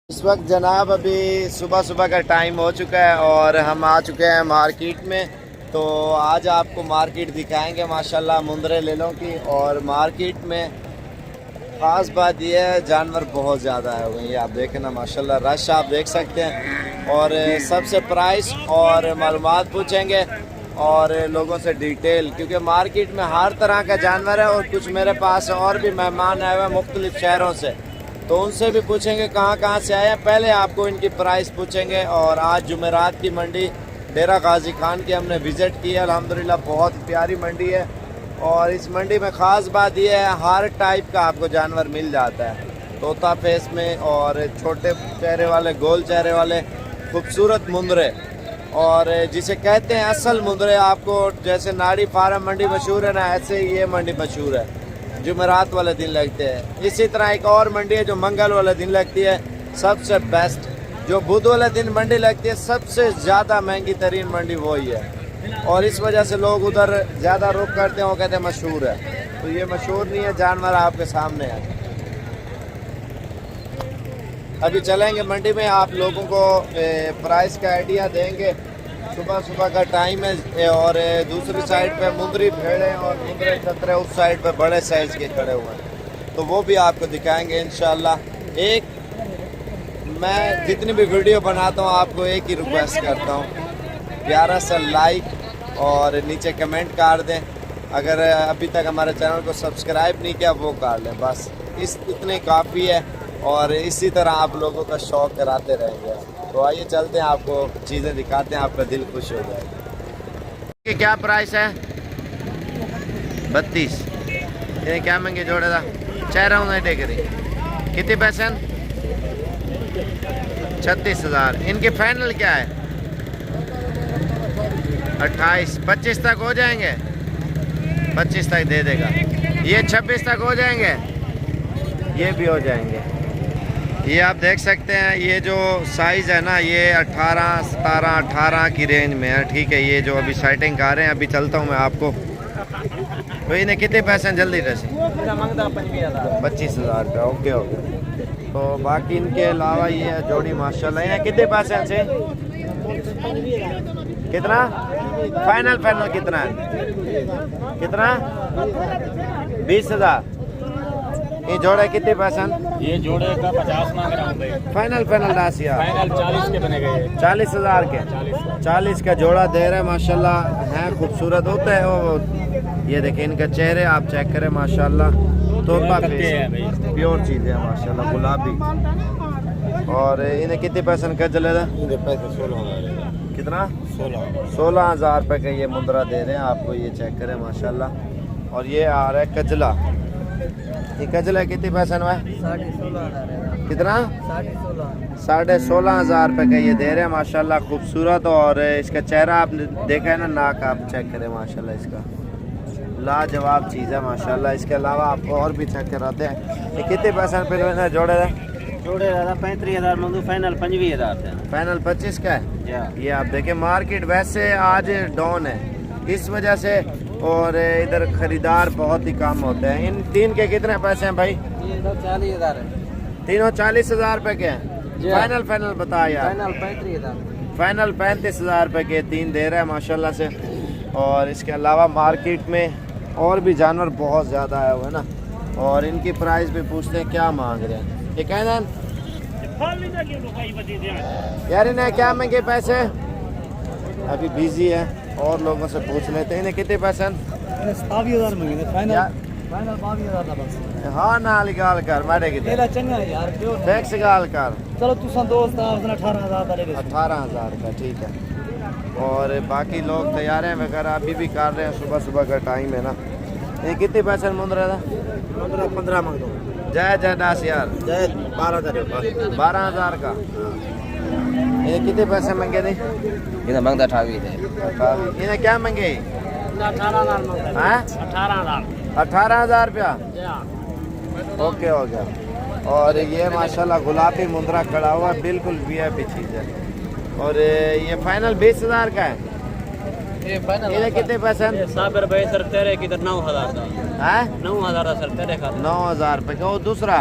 इस वक्त जनाब अभी सुबह सुबह का टाइम हो चुका है और हम आ चुके हैं मार्केट में। तो आज आपको मार्केट दिखाएंगे माशाल्लाह मुंदरे लेलों की। और मार्केट में ख़ास बात यह है जानवर बहुत ज़्यादा है वही आप देखें ना माशाल्लाह रश आप देख सकते हैं। और सबसे प्राइस और मालूमात पूछेंगे और लोगों से डिटेल, क्योंकि मार्केट में हर तरह का जानवर है। और कुछ मेरे पास और भी मेहमान आए हुए हैं मुख्तलिफ़ शहरों से, तो उनसे भी पूछेंगे कहाँ से आए हैं। पहले आपको इनकी प्राइस पूछेंगे। और आज जुमेरात की मंडी डेरा गाजी खान की हमने विज़िट की है। अल्हम्दुलिल्लाह बहुत प्यारी मंडी है। और इस मंडी में ख़ास बात यह है हर टाइप का आपको जानवर मिल जाता है, तोता फेस में और छोटे चेहरे वाले, गोल चेहरे वाले खूबसूरत मुंदरे, और जिसे कहते हैं असल मुंदरे। आपको जैसे नाड़ी फार्म मंडी मशहूर है ना, ऐसे ही ये मंडी मशहूर है। जुमेरात वाले दिन लगते हैं। इसी तरह एक और मंडी है जो मंगल वाले दिन लगती है सबसे बेस्ट। जो बुध वाले दिन मंडी लगती है सबसे ज़्यादा महंगी तरीन मंडी वही है। और इस वजह से लोग उधर ज़्यादा रुख करते हैं, वो कहते हैं मशहूर है। तो ये मशहूर नहीं है, जानवर आपके सामने है। अभी चलेंगे मंडी में, आप लोगों को प्राइस का आइडिया देंगे। सुबह सुबह का टाइम है। और दूसरी साइड पे मुंदरी भेड़े और मुंदरे खतरे उस साइड पे बड़े साइज के खड़े हुए हैं, तो वो भी आपको दिखाएंगे इंशाल्लाह। एक मैं जितनी भी वीडियो बनाता हूँ आपको एक ही रिक्वेस्ट करता हूँ, प्यारा सा लाइक और नीचे कमेंट कर दें। अगर अभी तक हमारे चैनल को सब्सक्राइब नहीं किया वो कर लें, बस इतने काफ़ी है। और इसी तरह आप लोगों का शौक़ कराते रहेंगे। तो आइए चलते हैं, आपको चीज़ें दिखाते हैं, आपका दिल खुश हो जाएगा। क्या प्राइस है? 32। ये क्या महंगे जोड़े था चेहरा नहीं देख रही। कितने पैसे? 36,000। इनके फाइनल क्या है? 28। 25 तक हो जाएंगे? 25 तक दे देगा। ये 26 तक हो जाएंगे? ये भी हो जाएंगे। ये आप देख सकते हैं, ये जो साइज़ है ना ये 18, 17, 18 की रेंज में है। ठीक है, ये जो अभी सेटिंग कर रहे हैं। अभी चलता हूँ मैं आपको। तो इन्हें कितने पैसे जल्दी रसी? 25,000 का। Okay okay. तो बाकी इनके अलावा ये है जोड़ी माशाल्लाह। इन्हें कितने पैसे हैं? कितना फाइनल कितना है? कितना? 20,000। ये जोड़े कितने पैसे? ये जोड़े का 50 मांग रहा हूँ भाई। फाइनल 40 के बने गए। 40,000 के। 40 का जोड़ा दे रहे हैं माशाल्लाह। हैं खूबसूरत होते हैं वो। ये देखें इनका चेहरे आप चेक करें माशाल्लाह। तोता फेस प्योर चीज़ है माशाल्लाह, गुलाबी। और इन्हें कितने पैसे का चले था? 16,000। कितना? 16,000 रुपये का ये मुंदरा दे रहे हैं आपको। ये चेक करें माशाल्लाह। और ये आ रहा है कजला। ये कजला कितने पैसे में? 16,500। कितना? 16,500 रुपये का ये दे रहे हैं माशाल्लाह, खूबसूरत। और इसका चेहरा आप देखा है ना, नाक आप चेक करें माशाल्लाह, इसका लाजवाब चीज़ है माशाल्लाह। इसके अलावा आप और भी चेक कराते हैं। ये कितने पैसे पे जोड़े थे? जोड़े 35,000 मंगू, फाइनल 25,000 थे। फाइनल 25 का है। ये आप देखें मार्केट वैसे आज डाउन है इस वजह से, और इधर खरीदार बहुत ही कम होते हैं। इन तीन के कितने पैसे हैं भाई? ये सब 40,000 है। तीनों 40,000 रुपये के हैं। फाइनल बता यार। फाइनल 35,000। फाइनल 35,000 रुपये के तीन दे रहे हैं माशाल्लाह से। और इसके अलावा मार्केट में और भी जानवर बहुत ज़्यादा आए हुए हैं ना, और इनकी प्राइस भी पूछते हैं क्या मांग रहे हैं। ये कहना यार इन्हें क्या महंगे पैसे? अभी बिजी है और लोगों से पूछ लेते हैं। इन्हें कितने पैसे? 22,000 मंगे फाइनल। फाइनल 22,000 बस। हाँ नाल गाल कर मारे की तेरा चंगा है यार, क्यों टैक्स गाल कर। चलो तू दोस्त 18,000 का ले। 18,000 का ठीक है। और बाकी लोग तैयारें वगैरह अभी भी कर रहे हैं, सुबह सुबह का टाइम है ना। ये कितने पैसे मुंदरा था? 15 मांग दो। जय 10 यार। जय 12,000 का। ये कितने पैसे मांगे थे? इन्हें मांगता 28 है। इन्हें क्या मांगे? 18,000 मांगता है। 18,000। 18,000 रुपया। ओके हो गया। और ये माशाल्लाह गुलाबी मुंदरा खड़ा हुआ, बिल्कुल वीआईपी चीज़ है। और ये फाइनल 20,000 का है। ये कितने पैसे? साबिर भाई सर तेरे किधर 9,000 का है। 9,000 सर तेरे का 9,000 रुपये का। वो दूसरा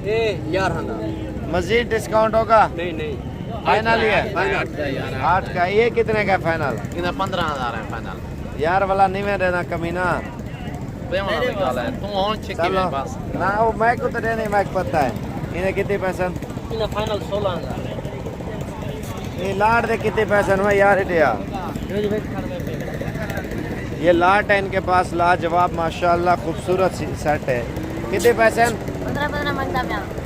ये 11,000। मजीद डिस्काउंट होगा? नहीं नहीं, फाइनल ही है? 8 का। ये कितने का फाइनल? 15,000 है फाइनल। यार वाला नहीं मैं देना कमीना। चलो ना वो मैं को तो देने मैं पता है। इन्हें कितने पैसे? फाइनल 16,000 ये लाट दे कितने पैसे हुए यार इटिया? ये लाट है इनके पास लाजवाब माशाल्लाह खूबसूरत सेट है। कितने पैसे?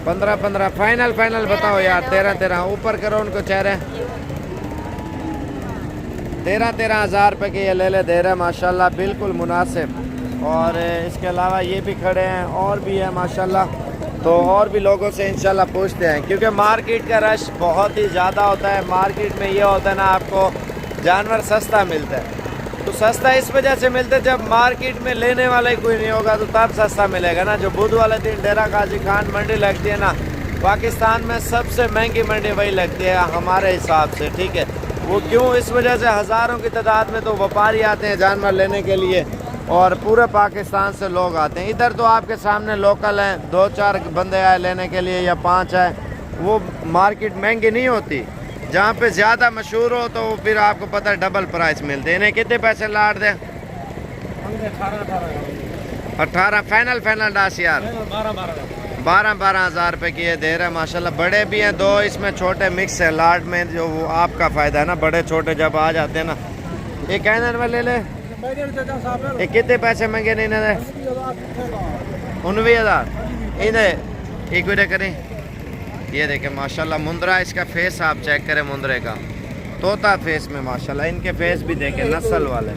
15 फाइनल फाइनल बताओ यार। 13 ऊपर करो उनको चेहरे। 13 हज़ार रुपये के ये ले दे रहे हैं माशाल्लाह, बिल्कुल मुनासिब। और इसके अलावा ये भी खड़े हैं और भी है माशाल्लाह। तो और भी लोगों से इंशाल्लाह पूछते हैं, क्योंकि मार्केट का रश बहुत ही ज़्यादा होता है। मार्केट में ये होता है ना, आपको जानवर सस्ता मिलता है। तो सस्ता इस वजह से मिलता है, जब मार्केट में लेने वाला ही कोई नहीं होगा तो तब सस्ता मिलेगा ना। जो बुध वाले दिन डेरा गाजी खान मंडी लगती है ना, पाकिस्तान में सबसे महंगी मंडी वही लगती है हमारे हिसाब से, ठीक है। वो क्यों? इस वजह से हज़ारों की तादाद में तो व्यापारी आते हैं जानवर लेने के लिए और पूरे पाकिस्तान से लोग आते हैं। इधर तो आपके सामने लोकल हैं, 2-4 बंदे आए लेने के लिए या 5 आए। वो मार्केट महंगी नहीं होती। जहाँ पे ज़्यादा मशहूर हो तो फिर आपको पता है डबल प्राइस मिलते हैं। इन्हें कितने पैसे लाट दें? 18 फाइनल डास यार। 12 हज़ार रुपये की ये दे रहे हैं माशाल्लाह। बड़े भी हैं 2, इसमें छोटे मिक्स है लाट में, जो वो आपका फ़ायदा है ना। बड़े छोटे जब आ जाते हैं ना, एक कैनर में ले ले। ये कितने पैसे मांगे नहीं? 19,000। इन्हें एक वीडियो करें। ये देखें माशाल्लाह मुंद्रा, इसका फेस आप चेक करें मुंद्रे का, तोता फेस में माशाल्लाह। इनके फेस भी देखें नस्ल वाले।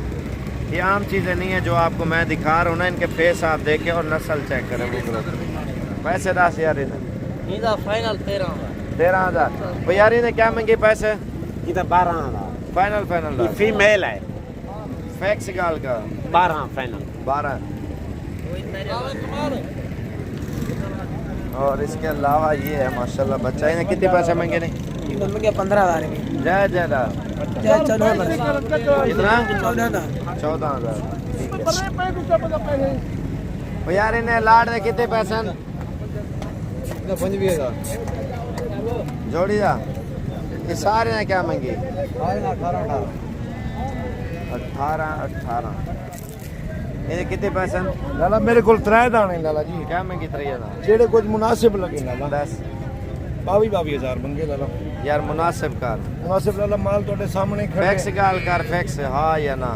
ये आम चीज़ें नहीं है जो आपको मैं दिखा रहा हूँ ना। इनके फेस आप देखें और नस्ल चेक करें मुंद्रा। पैसे 10 यार इन्हें फाइनल 13,000 भैया। इन्हें क्या मांगे पैसे? इधर 12,000 फाइनल फीमेल है। फैक्स गाल का 12 फाइनल। 12। और इसके अलावा ये है माशाल्लाह बच्चा। इन्हें कितने पैसे मांगे? नहीं 15,000 जय जयदा कितना? 14,000। यार इन्हें लाट दे कितने पैसे? 25,000 जोड़ी दा। ये सारे ने क्या मांगी? 18। इन्हें कितने पैसे? लाला मेरे को 3 दाने लाला जी, क्या मांगी? 3,000 जेड़े कुछ मुनासिब लगे लाला। 10 22,000 मंगे लाला। यार मुनासिब कर। मुनासिब लाला माल तोड़े सामने फैक्स खड़े। गाल कर फैक्स, हाँ या ना?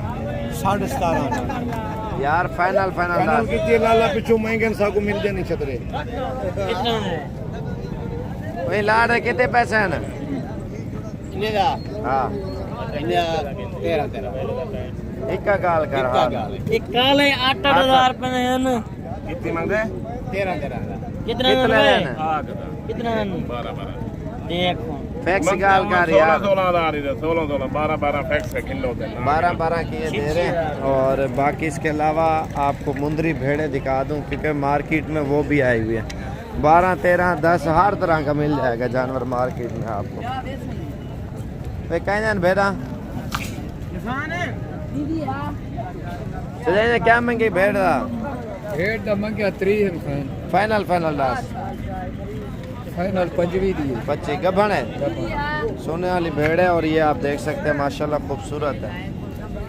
17,500 यार फाइनल फाइनल कीजिए लाला। पिछू महंगे सागु मिल जाने छतरे। वही लाट है कितने पैसे हैं ना? हाँ 13 एक का गाल कर। हाँ काले 8,000 रुपये कितनी मांगे? 13 कितने हैं? कितना देखो फैक्स गाल कर यार। 16,000 इधर 16 12 फैक्स है किलो के 12 की ये दे रहे हैं। और बाकी इसके अलावा आपको मुंदरी भेड़ें दिखा दूं, क्योंकि मार्केट में वो भी आई हुई है। 12, 13, 10 हर तरह का मिल जाएगा जानवर मार्केट में आपको। भाई कहीं भेड़ा तो क्या महंगी भेड़? फाइनल लास्ट फाइनल 25 गभण है, सोने वाली भेड़ है। और ये आप देख सकते हैं माशाल्लाह खूबसूरत है।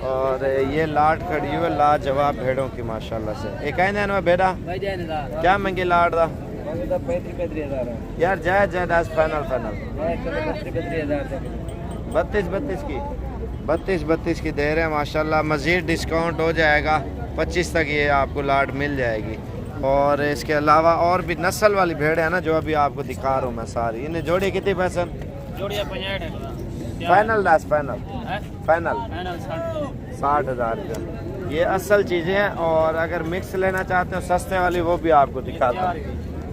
और ये लाट खड़ी हुई है लाजवाब भेड़ों की माशाल्लाह से। एक में भेड़ा क्या महंगी लाट दा? 35,000 यार जायज फाइनल 32 की दे रहे हैं माशाल्लाह। मज़ीद डिस्काउंट हो जाएगा 25 तक ये आपको लाट मिल जाएगी। और इसके अलावा और भी नस्ल वाली भेड़ है ना, जो अभी आपको दिखा रहा हूँ मैं सारी। इन्हें जोड़ी कितनी पैसे? फाइनल 60,000 का। ये असल चीज़ें हैं। और अगर मिक्स लेना चाहते हो सस्ते वाली, वो भी आपको दिखाता हूँ।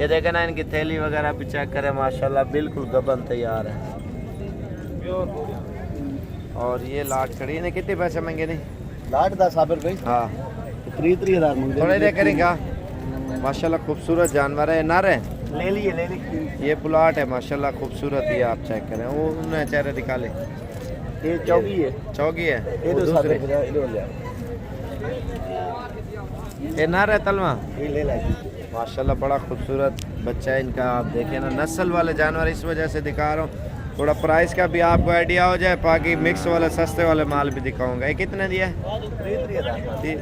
ये देखे ना, इनकी थैली वगैरह भी चेक करें माशाल्लाह, बिल्कुल गबन तैयार है। और ये लाट खड़ी है। कितने पैसे मांगे? नहीं लाट 10 भाई। हाँ 30,000 मंगे। थोड़े देर करेगा माशाल्लाह। खूबसूरत जानवर है। नर है, ले लिए ये प्लाट है माशाल्लाह खूबसूरत। ये आप चेक करें, वो उन्हें चेहरे दिखाले। ये चौकी है। ये ये तो दूसरे ये नर है तलवा ले ला माशाल्लाह, बड़ा खूबसूरत बच्चा है इनका। आप देखें ना, नस्ल वाले जानवर इस वजह से दिखा रहा हूँ, थोड़ा प्राइस का भी आपको आइडिया हो जाए। बाकी मिक्स वाले सस्ते वाले माल भी दिखाऊंगा। ये कितने दिया है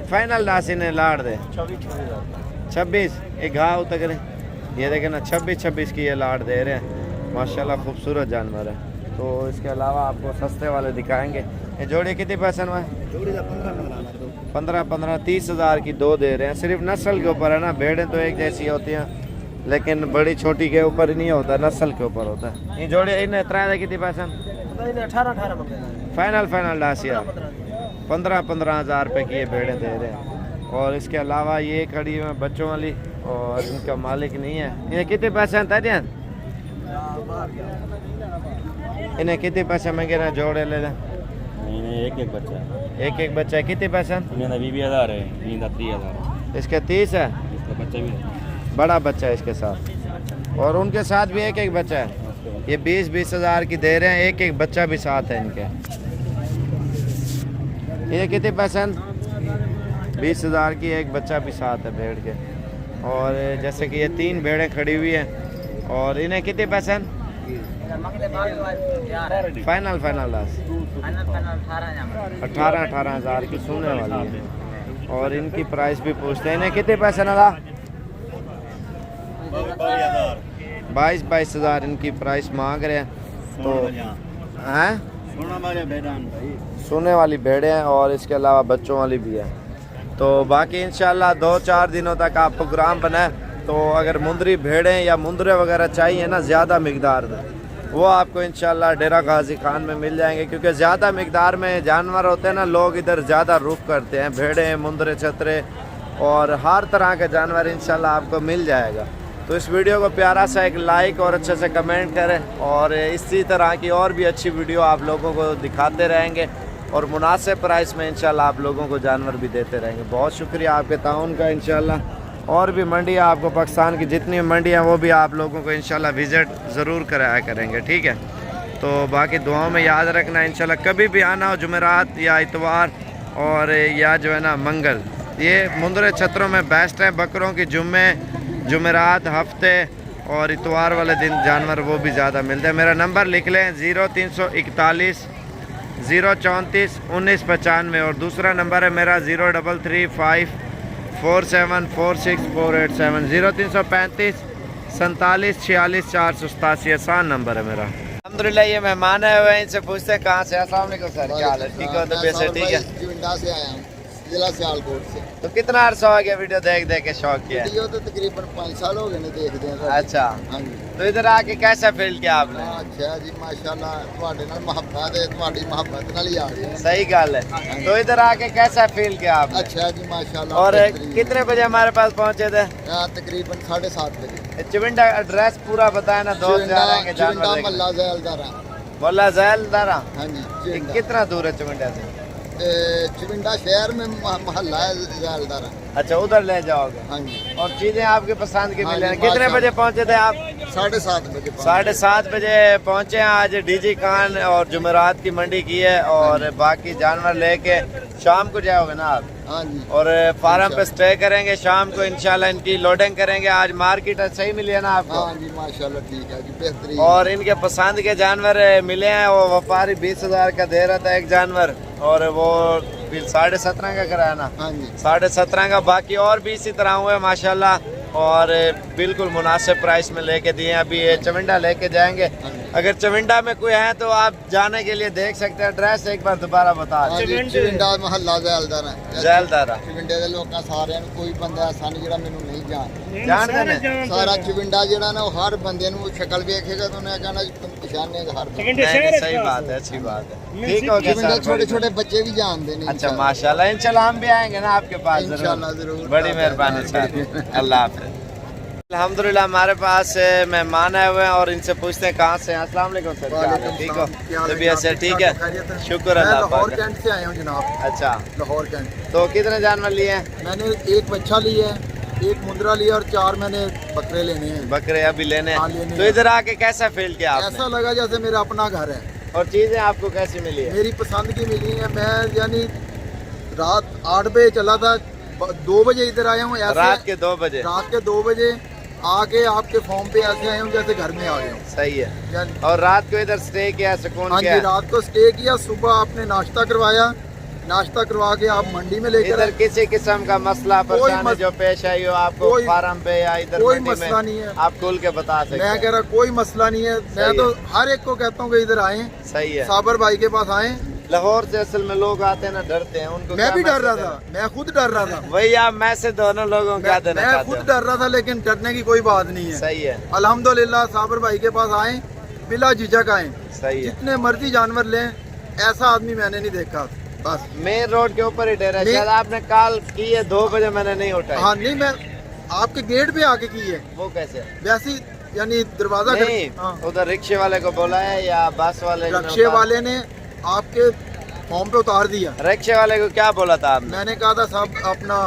फाइनल? दासी ने लाड़ दे 26। एक घाव तक ये देखें ना, 26 की ये लाड़ दे रहे हैं। माशाल्लाह खूबसूरत जानवर है। तो इसके अलावा आपको सस्ते वाले दिखाएंगे। ये जोड़ी कितनी पैसे में? जोड़ी का 15 30 हज़ार की दो दे रहे हैं। सिर्फ नस्ल के ऊपर है ना, भेड़ें तो एक जैसी होती हैं लेकिन बड़ी छोटी के ऊपर नहीं होता, नस्ल के ऊपर होता है। ये जोड़ी इन तरह कितनी पैसे? 18 फाइनल डासिया 15 हज़ार रुपये की ये भेड़ें दे रहे हैं। और इसके अलावा ये खड़ी हुई बच्चों वाली और इनका मालिक नहीं है। इन्हें कितने पैसे हैं तादियान? इन्हें कितने पैसे मांगे ना जोड़े ले लें? एक बच्चा है। एक बच्चा है। कितने पैसे? 20,000 है, 30,000। इसके 30 है। इसका बच्चा भी है, बड़ा बच्चा है इसके साथ, और उनके साथ भी एक बच्चा है। ये 20 हज़ार की दे रहे हैं, एक बच्चा भी साथ है इनके। ये कितने पैसे? 20 हज़ार की, एक बच्चा भी साथ है भेड़ के। और जैसे कि ये 3 भेड़ें खड़ी हुई हैं और इन्हें कितने पैसे? फाइनल 18 हज़ार की सुनने वाली है। और इनकी प्राइस भी पूछते हैं। इन्हें कितने पैसे ना? 22 हज़ार इनकी प्राइस मांग रहे हैं। तो हैं सोने वाली भेड़ें हैं और इसके अलावा बच्चों वाली भी है। तो बाकी इंशाल्लाह 2-4 दिनों तक आप प्रोग्राम बनाए तो अगर मुंदरी भेड़ें या मुंदरे वगैरह चाहिए ना ज़्यादा मिकदार में, वो आपको इंशाल्लाह डेरा गाजी खान में मिल जाएंगे। क्योंकि ज़्यादा मिकदार में जानवर होते हैं ना, लोग इधर ज़्यादा रुख करते हैं। भेड़ें, मुंदरे, छतरे और हर तरह के जानवर इंशाल्लाह आपको मिल जाएगा। तो इस वीडियो को प्यारा सा एक लाइक और अच्छे से कमेंट करें और इसी तरह की और भी अच्छी वीडियो आप लोगों को दिखाते रहेंगे और मुनासिब प्राइस में इंशाल्लाह आप लोगों को जानवर भी देते रहेंगे। बहुत शुक्रिया आपके ताउन का। इंशाल्लाह और भी मंडियाँ आपको पाकिस्तान की जितनी मंडियाँ वो भी आप लोगों को इंशाल्लाह विज़िट ज़रूर कराया करेंगे, ठीक है। तो बाकी दुआओं में याद रखना, इंशाल्लाह कभी भी आना हो, जुमेरात या इतवार और या जो है ना मंगल, ये मुंदरे छतरों में बेस्ट है। बकरों की जुमेरात, हफ्ते और इतवार वाले दिन जानवर वो भी ज़्यादा मिलते हैं। मेरा नंबर लिख लें 0341 034 1995 और दूसरा नंबर है मेरा 0335 4746 0335 47 46 487 आसान नंबर है मेरा। अल्हम्दुलिल्लाह ये मेहमान आए हुए हैं, इनसे पूछते हैं कहाँ से। अस्सलाम वालेकुम सर, क्या हाल है? ठीक हो? तबीयत से ठीक है? चिविंडा से आया हूँ, जिला सियालकोट से। तो कितना अर्सा हो गया वीडियो देख देख के शौक किया? वीडियो तो तकरीबन 5 साल हो गए ने देखते हैं। अच्छा, हाँ जी। तो इधर आके कैसा फील किया आपने? अच्छा जी, माशाल्लाह ਤੁਹਾਡੇ ਨਾਲ ਮੁਹੱਬਤ है, ਤੁਹਾਡੀ ਮੁਹੱਬत ਨਾਲ ही आ रहे हैं। सही गल है। तो इधर आके कैसा फील किया आपने? अच्छा जी माशाल्लाह। और कितने बजे हमारे पास पहुंचे थे? तकरीबन 7:30 बजे। चिविंडा एड्रेस पूरा बताया ना, दोस्त जा रहे हैं चिविंडा मोहल्ला ज़ैलदारा। मोहल्ला ज़ैलदारा। हाँ जी। चिविंडा कितना दूर है चिविंडा से? चिविंडा शहर में मोहल्ला है ज़ैलदारा। अच्छा, उधर ले जाओगे? हाँ जी। और चीजें आपकी पसंद की हाँ मिले? जी, कितने माशाल्लाह। बजे पहुंचे थे आप? 7:30 बजे। 7:30 बजे पहुंचे हैं। आज डीजी खान और जुमेरात की मंडी की है और बाकी जानवर लेके शाम को जाओगे ना आप? हाँ जी। और फार्म पे स्टे करेंगे, शाम को इंशाल्लाह इनकी लोडिंग करेंगे। आज मार्केट सही मिली है ना आपको? हाँ जी माशाल्लाह ठीक है जी, बेहतरीन। और इनके पसंद के जानवर मिले हैं। वो व्यापारी 20,000 का दे रहा था एक जानवर और वो 17.5 का कराया ना? हाँ जी। 17.5 का। बाकी और भी इसी तरह हुए माशाल्लाह और बिल्कुल मुनासिब प्राइस में लेके दिए। अभी ये चविंडा लेके जाएंगे। अगर चविंडा में कोई है तो आप जाने के लिए देख सकते हैं। एड्रेस एक बार दोबारा बता दें। चिविंडा मोहल्ला ज़ैलदारा। ज़ैलदारा। चिविंडे ਦੇ ਲੋਕਾਂ ਸਾਰਿਆਂ ਨੂੰ ਕੋਈ ਬੰਦਾ ਐਸਾ ਨਹੀਂ ਜਿਹੜਾ ਮੈਨੂੰ ਨਹੀਂ जानते हैं? ਸਾਰਾ चिविंडा ਜਿਹੜਾ ਨਾ ਉਹ हर ਬੰਦੇ ਨੂੰ ਸ਼ਕਲ ਵੇਖੇਗਾ तो ਉਹਨੇ कहना पहचानेगा हर बंदा। नहीं, सही बात है, अच्छी बात है। ठीक हो गया चिविंडा सर। छोटे छोटे बच्चे भी जानते हैं। अच्छा माशाल्लाह, इंशाल्लाह हम भी आएंगे ना आपके पास इंशाल्लाह जरूर। बड़ी मेहरबानी सर, अल्लाह हाफ़िज़। अल्हम्दुलिल्लाह हमारे पास मेहमान आए हुए हैं और इनसे पूछते हैं कहाँ से हैं। अस्सलाम वालेकुम सर, क्या हाल है? ठीक हो? तबीयत से ठीक है? शुक्र अल्लाह पाक लाहौर का। कैंट से आया हूँ जनाब। अच्छा, लाहौर कैंट। तो कितने जानवर लिए हैं? मैंने एक बच्चा लिया है, एक मुंदरा लिया और 4 मैंने बकरे लेने हैं। बकरे अभी लेने हाँ, हैं। लेने तो हैं। इधर आके कैसा फील किया आपने? ऐसा लगा जैसे मेरा अपना घर है। और चीजें आपको कैसी मिली है? मेरी पसंद की मिली है। मैं यानी रात 8 बजे चला था, 2 बजे इधर आया हूँ। रात के 2 बजे? रात के 2 बजे आके आपके फॉर्म पे ऐसे आए हूँ जैसे घर में आ गए हूँ। सही है। यानी- और रात को इधर स्टे किया, सुकून हाँ जी, किया? रात को स्टे किया, सुबह आपने नाश्ता करवाया, नाश्ता करवा के आप मंडी में लेकर इधर आए। किसी किस्म का मसला परेशानी जो पेश आई हो आपको कोई- फार्म पे या इधर कोई मंडी में, मसला नहीं है। आप खुल के बता सकते मैं हैं। कह रहा कोई मसला नहीं है। मैं सही तो हर एक को कहता हूँ कि इधर आए, सही है। साबर भाई के पास आए। लाहौर से असल में लोग आते हैं ना, डरते हैं, उनको मैं क्या भी डर रहा मैसेज था, मैं खुद डर रहा था। देना? वही आप मैसेज दोनों लोगों को क्या देना मैं चाहते खुद हो? डर रहा था, लेकिन डरने की कोई बात नहीं है। सही है, अल्हम्दुलिल्लाह साबर भाई के पास आए, बिला झिझक आए। सही है। जितने मर्जी जानवर लें, ऐसा आदमी मैंने नहीं देखा। बस मेन रोड के ऊपर ही डेरा है। मैं- शायद आपने कॉल की है 2 बजे, मैंने नहीं उठाई। हाँ नहीं, मैं आपके गेट पे आके की है वो कैसे? वैसे ही, यानी दरवाजा नहीं, हाँ। उधर रिक्शे वाले को बोला है या बस वाले ने रिक्शे उतारा? वाले ने आपके फॉर्म पे उतार दिया। रिक्शे वाले को क्या बोला था आपने? मैंने कहा था साहब अपना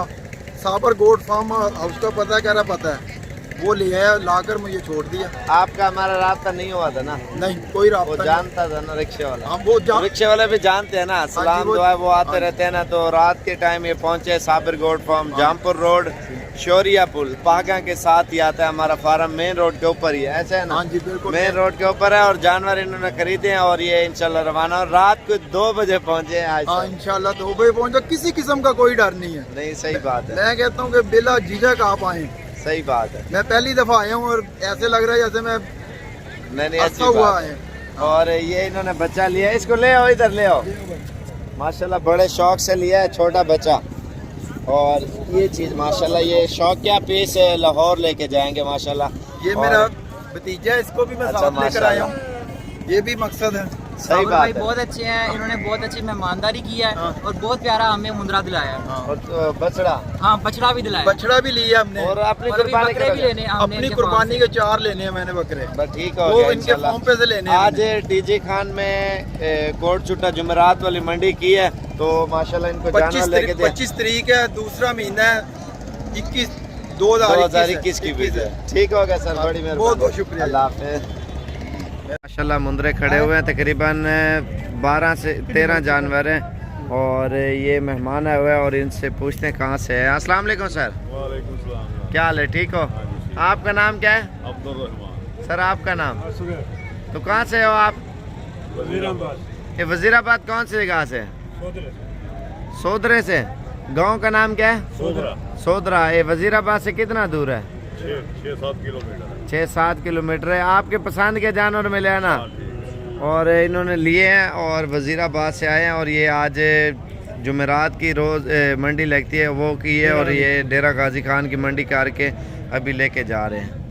साबर गोट फार्म हाउस का पता, कह रहा पता है, वो ले आया, लाकर मुझे छोड़ दिया। आपका हमारा रास्ता नहीं हुआ था ना? नहीं कोई वो रास्ता नहीं। जानता था ना रिक्शे वाला? हम वो रिक्शे वाले भी जानते हैं ना, सलाम वो- दुआ वो आते हाँ जी। रहते हैं ना। तो रात के टाइम ये पहुंचे साबिर गोड फार्म, जामपुर रोड, शोरिया पुल, पागा के साथ ही आता है हमारा फार्म। मेन रोड के ऊपर ही है, ऐसा है ना? हाँ जी बिल्कुल। मेन रोड के ऊपर है और जानवर इन्होंने खरीदे हैं और ये इंशाल्लाह रवाना। और रात को 2 बजे पहुंचे हैं आज। हाँ इंशाल्लाह 2 बजे पहुंचा, किसी किस्म का कोई डर नहीं है। नहीं, सही बात है, मैं कहता हूँ कि बिला झिझक आप आए। सही बात है। मैं पहली दफा आया हूँ और ऐसे लग रहा है जैसे मैं नहीं, अच्छी अच्छा हुआ बात है। है। और ये इन्होंने बच्चा लिया है, इसको ले आओ, इधर ले आओ। माशाल्लाह बड़े शौक से लिया है छोटा बच्चा। और ये चीज़ माशाल्लाह, ये शौक क्या पीस है, लाहौर लेके जाएंगे माशाल्लाह। ये और मेरा भतीजा है, इसको भी मैं अच्छा, साथ लेकर आया माशाल्लाह। हूँ। ये भी मकसद है। सही साबर भाई बात है। बहुत अच्छे हैं, इन्होंने बहुत अच्छी मेहमानदारी की है हाँ। और बहुत प्यारा हमें मुंदरा दिलाया है। और तो बछड़ा हाँ, बछड़ा भी दिलाया है। बछड़ा भी लिया हमने और अपनी और अभी कुर्बानी बकरे भी करोगे? लेने हमने अपनी इनके कुर्बानी पास के 4 लेने हैं मैंने बकरे। बस ठीक हो वो गया इनके इंशाल्लाह। फॉर्म पे से लेने हैं आज मैंने। डीजे खान में कोट चुटा जुमेरात वाली मंडी की है, तो माशाल्लाह इनको जानवर लेके दे। 25 तारीख है, दूसरा महीना है, 2021 की भी है। ठीक हो गया सर, बड़ी मेहरबानी। बहुत बहुत शुक्रिया। अल्लाह हाफिज़। माशाल्लाह मुंदरे खड़े हुए हैं, तकरीबन 12 से 13 जानवर हैं। और ये मेहमान आए हुए हैं और इनसे पूछते हैं कहाँ से है। अस्सलाम वालेकुम सर। वालेकुम सलाम। क्या हाल है, ठीक हो? आपका नाम क्या है अब्दुल रहमान। सर? आपका नाम? तो कहाँ से हो आप? वजीराबाद। ये वजीराबाद कौन सी जगह से? सोदरे से। गांव का नाम क्या है? सोदरा। सोदरा। ये वजीराबाद से कितना दूर है? 6-7 किलोमीटर। 6-7 किलोमीटर है। आपके पसंद के जानवर मिले हैं ना, और इन्होंने लिए हैं और वजीराबाद से आए हैं। और ये आज जुमेरात की रोज़ मंडी लगती है वो की है, और ये डेरा गाजी खान की मंडी करके अभी लेके जा रहे हैं।